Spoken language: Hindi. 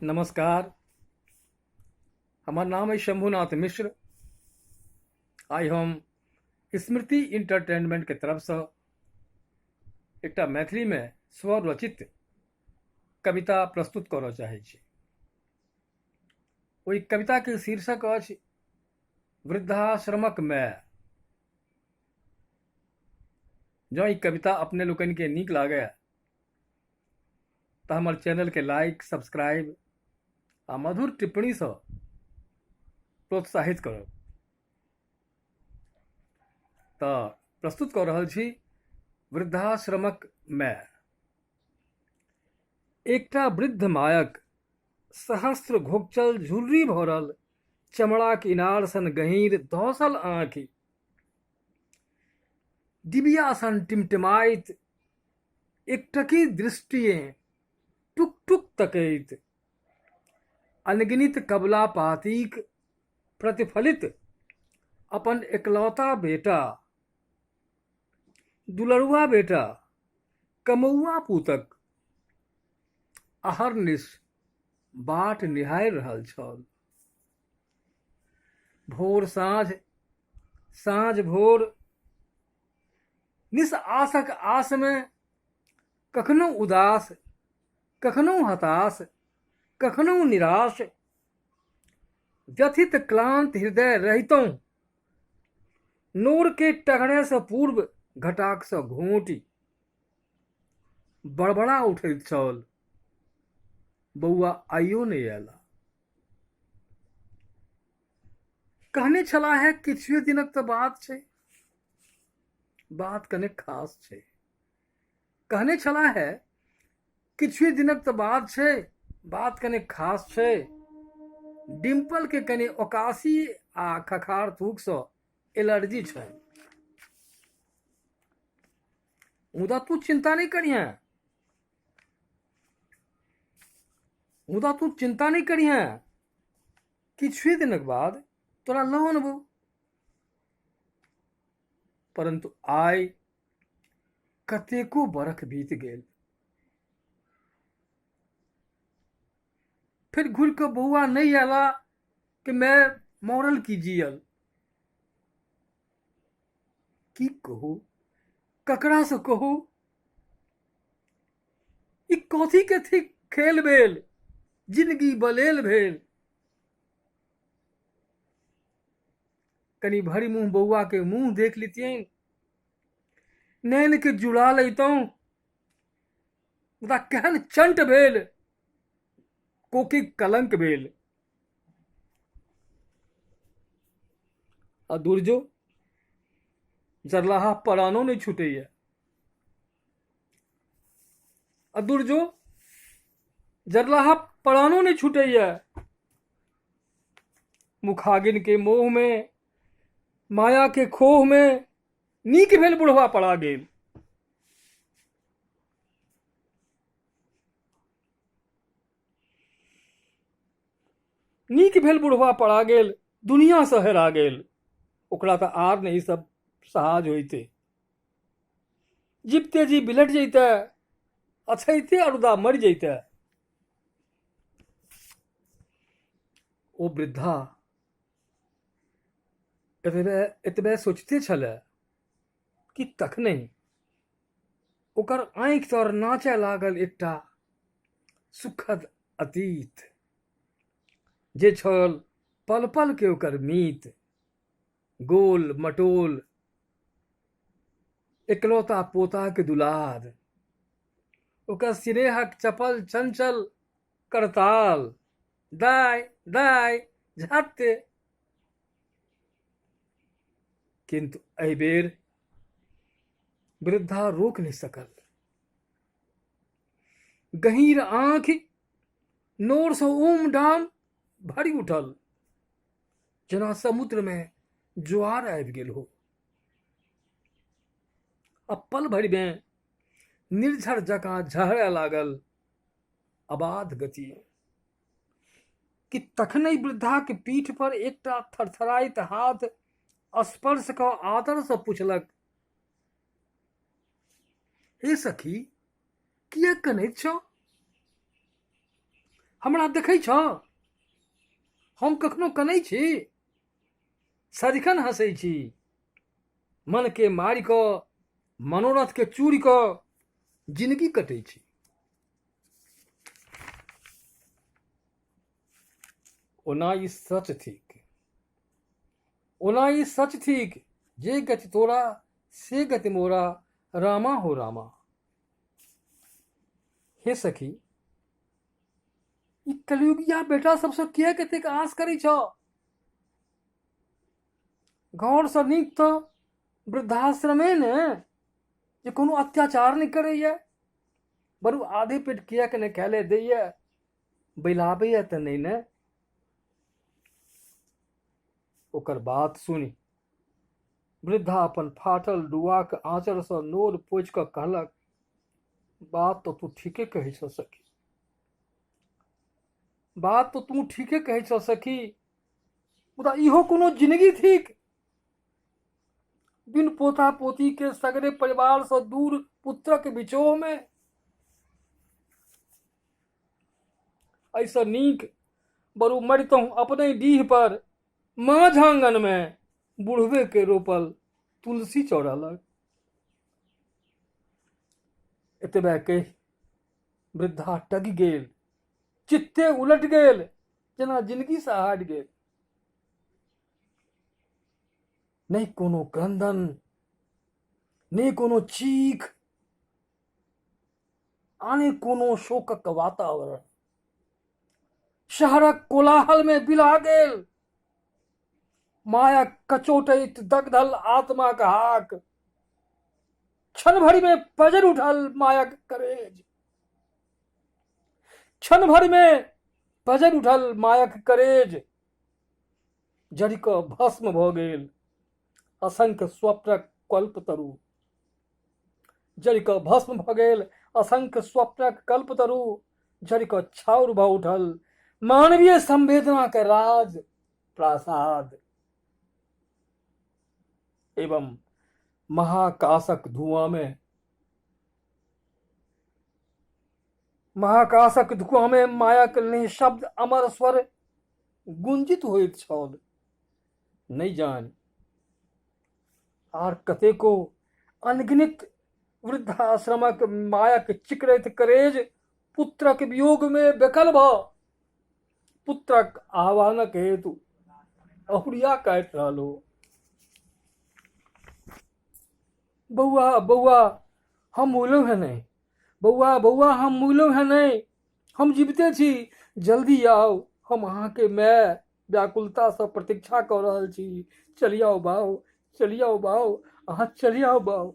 नमस्कार। हमार नाम है शंभुनाथ मिश्र। आई हम स्मृति इंटरटेनमेंट के तरफ से एक मैथिली में स्वरचित कविता प्रस्तुत करऽ चाहै छी। ओहि कविता के शीर्षक अछि वृद्धाश्रमक माय। जँ ई कविता अपने लोकनि के नीक लागे तो हमार चैनल के लाइक, सब्सक्राइब आ मधुर टिप्पणी से प्रोत्साहित करब। तो प्रस्तुत कर रहल छी वृद्धाश्रमक माय। एकटा वृद्ध मायक सहस्त्र घोकचल झुर्री भरल चमड़ा के इनार सन गहींर धौसल आँखि, डिबिया सन टिमटिमाइत एकटकी दृष्टिए टुक टुक तकैत, अनगिनित कबला पातीक प्रतिफलित अपन एकलौता बेटा, दुलरुआ बेटा, कमौआ पूतक अहर्निश बाट निहारि रहल छल। भोर साँझ, साँझ भोर, निस आसक आस में कखनो उदास, कखनो हताश, कखनो निराश, व्यथित क्लांत हृदय रहितों नोर के टघड़े से पूर्व घटाक से घोंटी बड़बड़ा उठैत छल। बौआ आइयो नहीं आयला। कहने छला है किछुए दिनक तो बात छे, बात कने खास छे। कहने छला है किछुए दिनक तो बात छे, बात कने खास छे। डिम्पल के कने ओकासी आ खखार थूक से एलर्जी छे। मुदा तू चिंता नहीं करिहे, मुदा तू चिंता नहीं करिहे, किछुए दिनक बाद तोरा लऽ अनबो। परंतु आइ कतेको बरख बीत गेल। फिर घुर के बौआ नहीं आला कि मैं मॉरल की जियल। की कहू, ककरा से कहू, ई कथी के थी खेल भेल, जिंदगी बलेल भेल। कनी भरी मुंह बौआ के मुंह देख लीतियन, नैन के जुड़ा लेतों। मुदा केहन चंट भेल, कोकी कलंक भेल। आ दुर्जो जरलाहा परानो नहीं छूटे। दुर्जो जरलाहा परानो नहीं छूटे। मुखागिन के मोह में, माया के खोह में नीक भेल बुढ़वा पड़ा गेल। नीक भेल बुढ़वा पड़ा गेल, दुनिया से हेरा गेल। ओकरा तो आर नहीं सब सहाज होते। जिबते जी बिलट जैते, अछैते अरुदा मर जैते। ओ वृद्धा एतबे सोचते छले कि तखने ओकर आँखि तर नाचे लागल एकटा सुखद अतीत, जे छल पल पल के ओकर मीत। गोल मटोल एकलौता पोता के दुलार, ओकर सिनेहक चपल चंचल करताल, दाय दाय झाते। किंतु एहि बेर वृद्धा रोक नहीं सकल। गहीर आंखि नोर से ओम डाम भरी उठल, जना समुद्र में ज्वार आबि गेल हो। अब पल भरि में निर्झर जकाँ झहरे लागल अबाध गति। कि तखने वृद्धा के पीठ पर एकटा थरथराइत हाथ स्पर्श का आदर से पूछलक, हे सखी, किया कनैत छौ? हमरा देखै छ हम कखनो कनै छी, सदिखन हंसै छी, मन के मारि कऽ मनोरथ के चूरि कऽ जिंदगी कटै छी। ओना ई सच थिक, ओना ई सच थिक, जे गति तोरा से गति मोरा, रामा हो रामा। हे सखी, ई कलयुगिया बेटा सबसे किया कतेक आस करै छ? घर से नीक तो वृद्धाश्रमे ने, जे कोनो अत्याचार नहीं करैया, बरु आधे पेट किया के ने खाले दैया, बैलाबैया तो नहीं ने। ओकर बात सुनी वृद्धा अपन फाटल डुआक आंचर से नोर पोछि कऽ कहलक, बात तो तू ठीके कहै छ सखी, बात तो तू ठीके कहै छ सखी, मुदा इहो कोनो जिंदगी थिक? बिन पोता पोती के सगरे परिवार से दूर पुत्रक बिचोह में, ऐसा नीक बरु मरितहु अपने डीह पर, माझ आंगन में बुढ़वे के रोपल तुलसी चौरा लग। एतबे कहि वृद्धा टगी गेल, चित्ते उलट गेल, जेना जिंदगी से हारि गेल। नहीं कोनो क्रंदन, नहीं कोनो चीख, आने कोनो शोकक वातावरण। शहरक कोलाहल में बिला गेल, माया कचोटैत दग्धल आत्मा का हाक। क्षण भरि में पजर उठल माया करेज, क्षण भरि में पजर उठल मायक करेज। जड़ि कऽ भस्म भऽ गेल असंख्य स्वप्नक कल्पतरु, जड़ि कऽ भस्म भऽ गेल असंख्य स्वप्नक कल्पतरु। जड़ि कऽ छाउर भऽ उठल मानवीय संवेदना के राज प्रासाद। एवं महाकाशक धुआं में, महाकाशक धुआं में मायक निःशब्द अमर स्वर गुंजित होइत छल। नहीं जान आर कतेको अनगिनित वृद्धाश्रमक मायक चिकरैत करेज पुत्रक वियोग में बेकल भऽ पुत्रक आह्वानक हेतु अहुरिया काटि रहल हो। बौआ बौआ हम मुइलहुँ है नहीं, बौआ बौआ हम मुइलहुँ है नहीं, हम जीविते छी, जल्दी आओ, हम अहाँ के माय व्याकुलता से प्रतीक्षा कऽ रहल छी। चलिए आओ बाऊ, चलिए आओ बाऊ, अहाँ चलिए आओ बाऊ।